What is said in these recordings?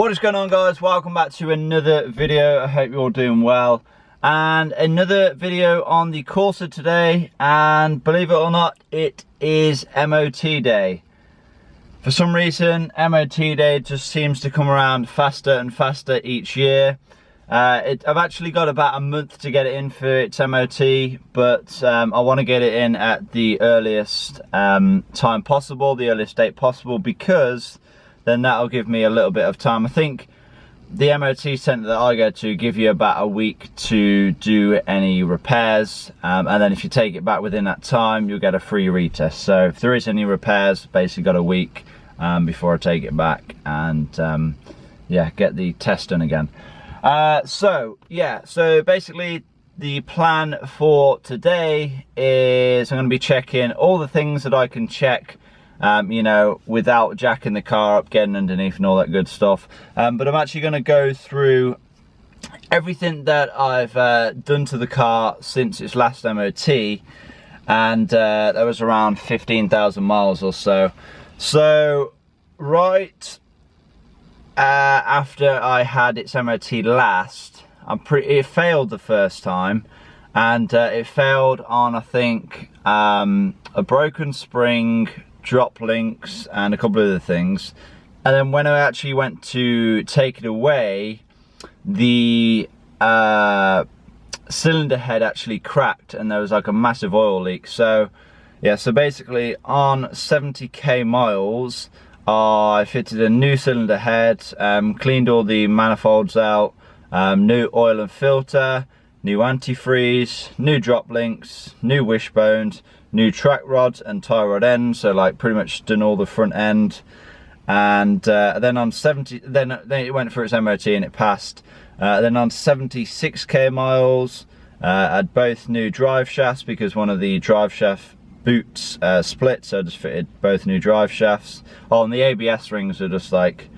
What is going on, guys? Welcome back to another video. I hope you're all doing well, and another video on the Corsa today. And believe it or not, it is MOT day. For some reason, MOT day just seems to come around faster and faster each year. I've actually got about a month to get it in for its MOT, but I want to get it in at the earliest time possible, the earliest date possible, because then that'll give me a little bit of time. I think the MOT centre that I go to give you about a week to do any repairs, and then if you take it back within that time, you'll get a free retest. So if there is any repairs, basically got a week before I take it back and yeah, get the test done again. So basically the plan for today is I'm going to be checking all the things that I can check, you know, without jacking the car up, getting underneath and all that good stuff. But I'm actually going to go through everything that I've done to the car since its last MOT, and that was around 15,000 miles or so. So right after I had its MOT last, it failed the first time, and it failed on, I think, a broken spring, drop links and a couple of other things. And then when I actually went to take it away, the cylinder head actually cracked and there was like a massive oil leak. So yeah, so basically on 70k miles I fitted a new cylinder head, cleaned all the manifolds out, new oil and filter, new antifreeze, new drop links, new wishbones, new track rods and tie rod ends, so like pretty much done all the front end. And then on 70, then it went for its MOT and it passed. Then on 76k miles, I had both new drive shafts because one of the drive shaft boots split, so I just fitted both new drive shafts. Oh, and the ABS rings are just like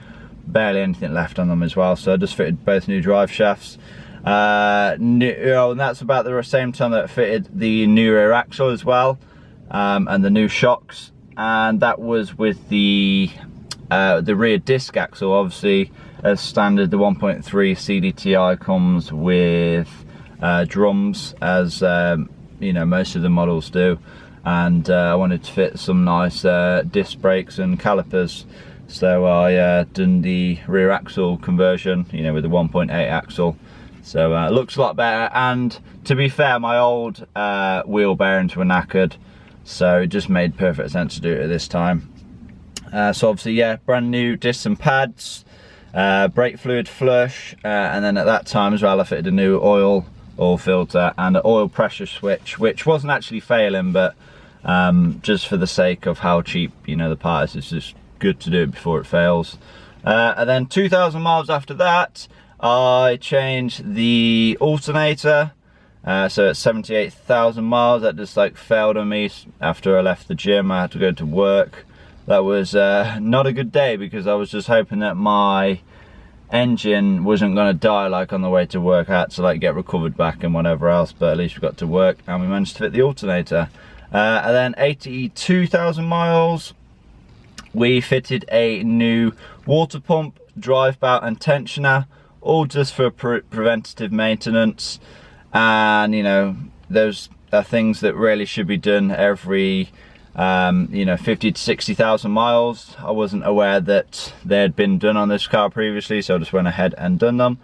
barely anything left on them as well, so I just fitted both new drive shafts. And that's about the same time that I fitted the new rear axle as well, and the new shocks, and that was with the rear disc axle. Obviously, as standard, the 1.3 CDTI comes with drums, as you know, most of the models do, and I wanted to fit some nice disc brakes and calipers, so I done the rear axle conversion, you know, with the 1.8 axle. So it looks a lot better, and to be fair, my old wheel bearings were knackered, so it just made perfect sense to do it at this time. So obviously, yeah, brand new discs and pads, brake fluid flush, and then at that time as well I fitted a new oil filter and an oil pressure switch, which wasn't actually failing, but just for the sake of how cheap, you know, the part is, it's just good to do it before it fails. And then 2,000 miles after that, I changed the alternator. So at 78,000 miles, that just like failed on me after I left the gym. I had to go to work. That was not a good day, because I was just hoping that my engine wasn't going to die like on the way to work. I had to like get recovered back and whatever else, but at least we got to work and we managed to fit the alternator. And then 82,000 miles, we fitted a new water pump, drive belt and tensioner, all just for preventative maintenance. And you know, those are things that really should be done every you know, 50 to 60,000 miles. I wasn't aware that they had been done on this car previously, so I just went ahead and done them.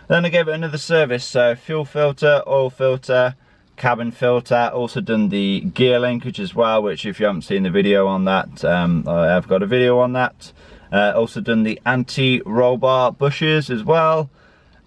Then I gave it another service, so fuel filter, oil filter, cabin filter. Also done the gear linkage as well, which if you haven't seen the video on that, I have got a video on that. Also done the anti-roll bar bushes as well,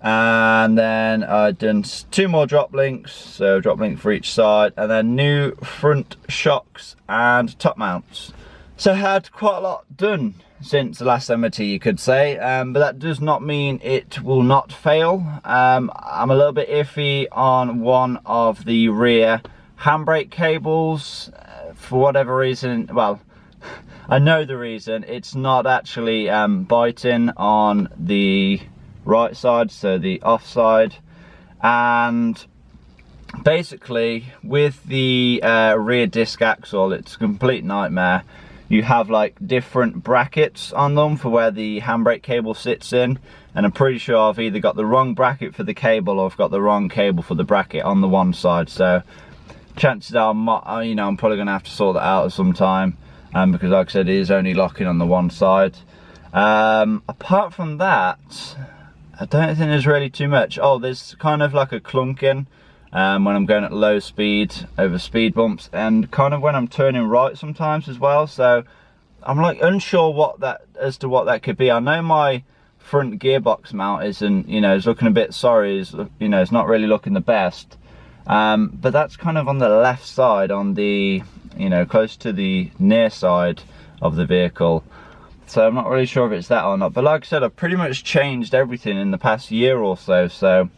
and then I've done 2 more drop links, so drop link for each side, and then new front shocks and top mounts. So I had quite a lot done since the last MOT, you could say, but that does not mean it will not fail. I'm a little bit iffy on one of the rear handbrake cables for whatever reason. Well, I know the reason. It's not actually biting on the right side, so the off side. And basically with the rear disc axle, it's a complete nightmare. you have like different brackets on them for where the handbrake cable sits in, and I'm pretty sure I've either got the wrong bracket for the cable or I've got the wrong cable for the bracket on the one side. So chances are, I'm probably going to have to sort that out at some time, because like I said, it is only locking on the one side. Apart from that, I don't think there's really too much. Oh, there's kind of like a clunking when I'm going at low speed over speed bumps, and kind of when I'm turning right sometimes as well. So I'm like unsure as to what that could be. I know my front gearbox mount isn't, is looking a bit sorry. It's not really looking the best. But that's kind of on the left side, on the, close to the near side of the vehicle. So I'm not really sure if it's that or not. But like I said, I've pretty much changed everything in the past year or so. So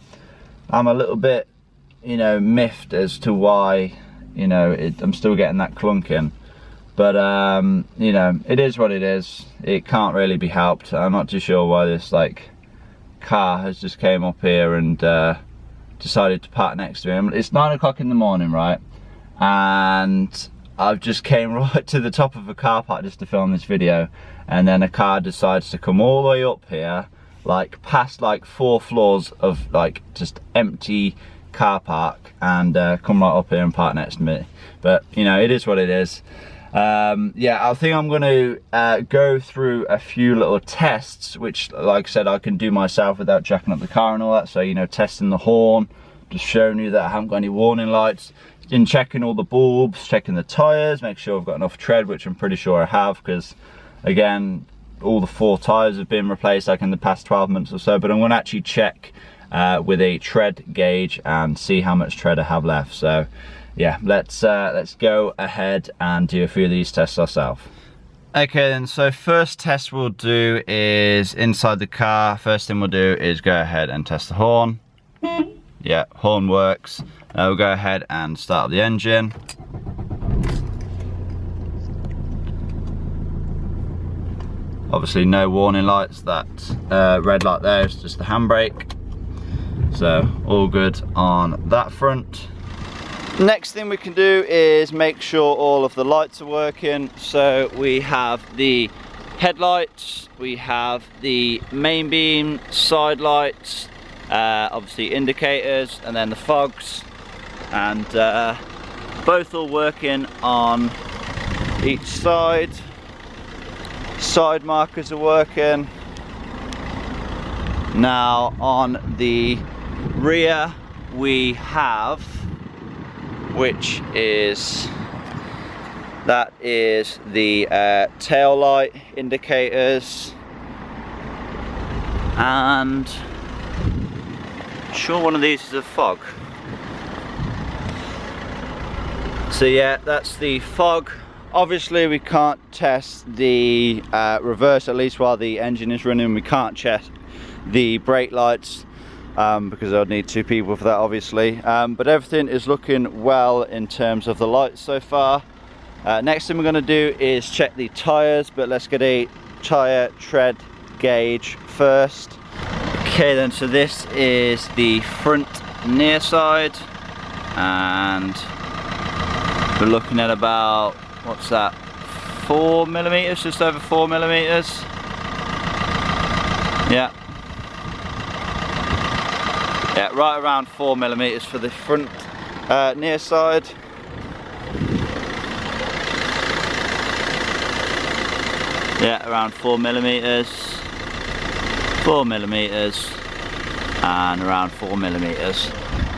I'm a little bit, miffed as to why, I'm still getting that clunking. But, it is what it is. It can't really be helped. I'm not too sure why this, car has just came up here and decided to park next to him. It's 9 o'clock in the morning, right? And I've just came right to the top of a car park just to film this video. And then a car decides to come all the way up here, past 4 floors of, just empty car park, and come right up here and park next to me. But it is what it is. Yeah, I think I'm going to go through a few little tests, which, like I said, I can do myself without jacking up the car and all that. So, testing the horn, just showing you that I haven't got any warning lights, in checking all the bulbs, checking the tyres, make sure I've got enough tread, which I'm pretty sure I have, because again, all the 4 tyres have been replaced in the past 12 months or so. But I'm going to actually check with a tread gauge and see how much tread I have left. So yeah, let's go ahead and do a few of these tests ourselves. Okay then, so first test we'll do is inside the car. First thing we'll do is go ahead and test the horn. Yeah, horn works. We'll go ahead and start up the engine. Obviously no warning lights. That red light there is just the handbrake. So all good on that front. Next thing we can do is make sure all of the lights are working. So we have the headlights, we have the main beam, side lights, obviously indicators, and then the fogs, and both all working on each side. Side markers are working. Now on the rear we have, which is, that is the tail light indicators, and I'm sure one of these is a fog. So yeah, that's the fog. Obviously we can't test the reverse, at least while the engine is running. We can't check the brake lights because I'd need 2 people for that, obviously. But everything is looking well in terms of the lights so far. Next thing we're going to do is check the tyres, but let's get a tyre tread gauge first. Okay then, so this is the front near side, and we're looking at about, what's that, 4 millimeters, just over 4 millimeters. Yeah, right around 4 millimeters for the front near side. Yeah, around 4 millimeters, 4 millimeters, and around 4 millimeters.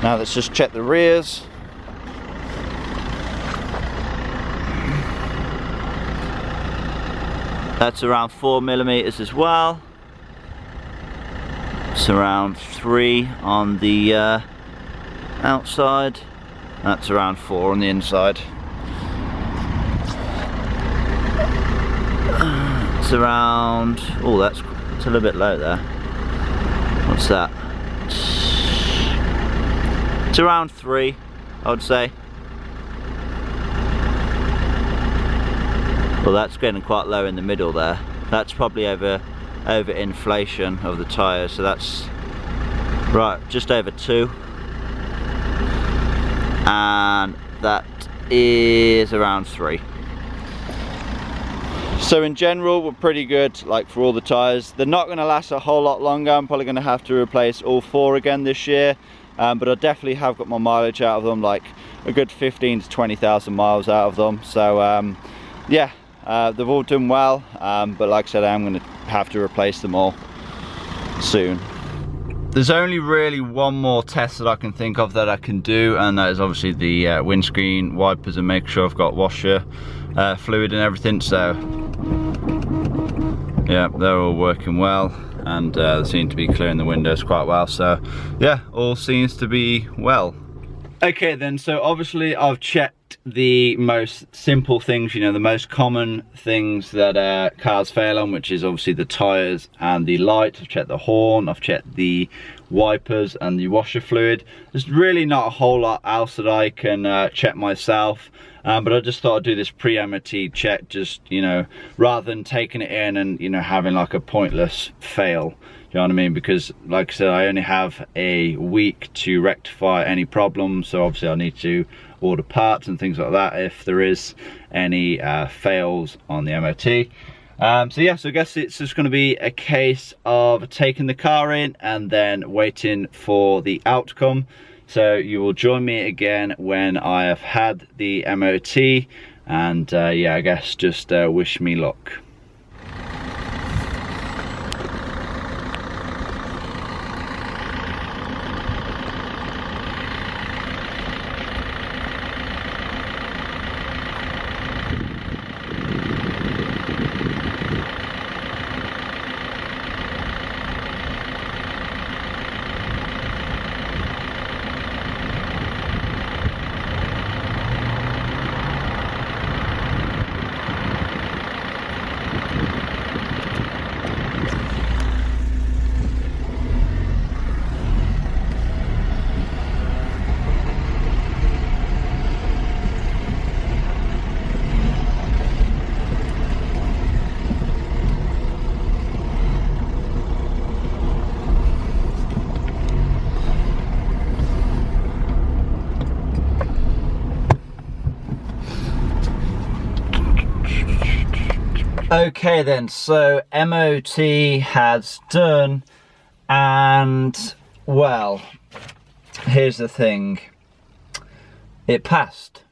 Now let's just check the rears. That's around 4 millimeters as well. It's around 3 on the outside. That's around 4 on the inside. It's around, oh, that's a little bit low there. What's that? It's around 3, I would say. Well, that's getting quite low in the middle there. That's probably over inflation of the tyres, so that's right just over 2, and that is around 3. So in general, we're pretty good, like for all the tyres. They're not going to last a whole lot longer. I'm probably going to have to replace all 4 again this year. But I definitely have got my mileage out of them, like a good 15 to 20,000 miles out of them. So yeah, they've all done well. But like I said, I'm going to have to replace them all soon. There's only really one more test that I can think of that I can do, and that is obviously the windscreen wipers, and make sure I've got washer fluid and everything. So yeah, they're all working well, and they seem to be clearing the windows quite well. So yeah, all seems to be well. Okay then, so obviously I've checked the most simple things, you know, the most common things that cars fail on, which is obviously the tyres and the light. I've checked the horn, I've checked the wipers and the washer fluid. There's really not a whole lot else that I can check myself, but I just thought I'd do this pre-MOT check, just, you know, rather than taking it in and, you know, having like a pointless fail. You know what I mean? Because like I said, I only have a week to rectify any problems, so obviously I need to order parts and things like that if there is any fails on the MOT. So yeah, so I guess it's just going to be a case of taking the car in and then waiting for the outcome. So you will join me again when I have had the MOT, and yeah, I guess just wish me luck. Okay then, so MOT has done, and well, here's the thing, it passed.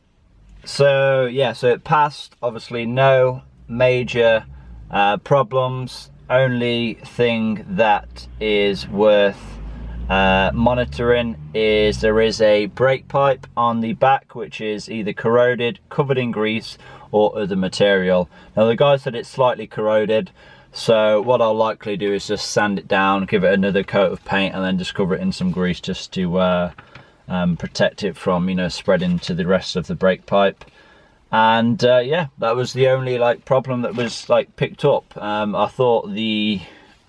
So yeah, so it passed, obviously no major problems. Only thing that is worth monitoring is there is a brake pipe on the back which is either corroded, covered in grease, or other material. Now the guy said it's slightly corroded, so what I'll likely do is just sand it down, give it another coat of paint, and then just cover it in some grease just to protect it from, you know, spreading to the rest of the brake pipe. And yeah, that was the only like problem that was like picked up. I thought the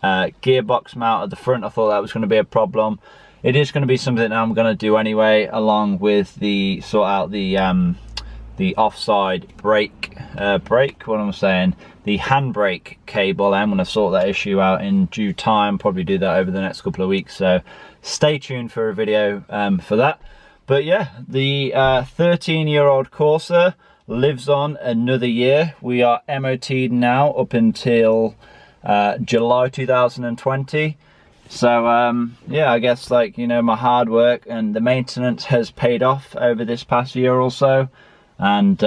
gearbox mount at the front, I thought that was going to be a problem. It is going to be something I'm going to do anyway, along with the sort out the offside brake, what am I saying? The handbrake cable. I'm going to sort that issue out in due time, probably do that over the next couple of weeks, so stay tuned for a video for that. But yeah, the 13-year-old Corsa lives on another year. We are MOT'd now up until July 2020. So yeah, I guess, like, you know, my hard work and the maintenance has paid off over this past year or so. And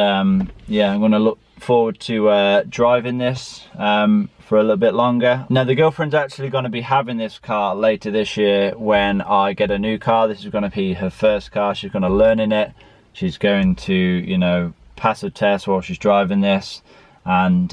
yeah, I'm going to look forward to driving this for a little bit longer. Now the girlfriend's actually going to be having this car later this year when I get a new car. This is going to be her first car. She's going to learn in it. She's going to, you know, pass a test while she's driving this, and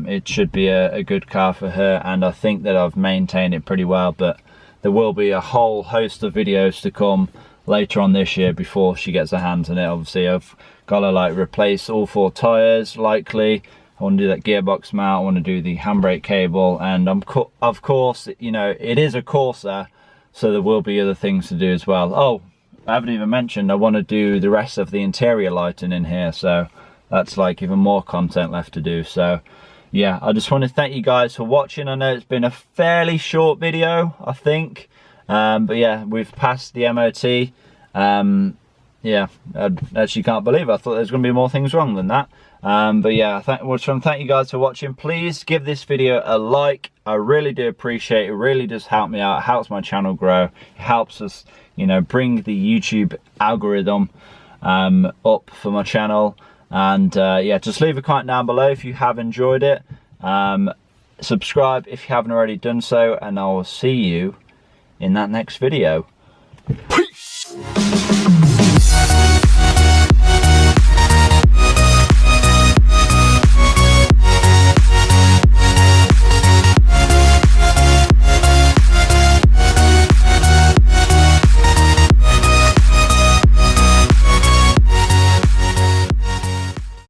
it should be a good car for her, and I think that I've maintained it pretty well. But there will be a whole host of videos to come later on this year before she gets her hands on it. Obviously I've got to like replace all 4 tyres likely. I want to do that gearbox mount, I want to do the handbrake cable, and of course, you know, it is a Corsa, so there will be other things to do as well. Oh, I haven't even mentioned I want to do the rest of the interior lighting in here, so that's like even more content left to do. So yeah, I just want to thank you guys for watching. I know it's been a fairly short video, I think, but yeah, we've passed the MOT. yeah, I actually can't believe it. I thought there was going to be more things wrong than that. But yeah, I want to thank you guys for watching. Please give this video a like. I really do appreciate it. It really does help me out. It helps my channel grow. It helps us, you know, bring the YouTube algorithm up for my channel. And yeah, just leave a comment down below if you have enjoyed it. Subscribe if you haven't already done so, and I will see you in that next video. Peace!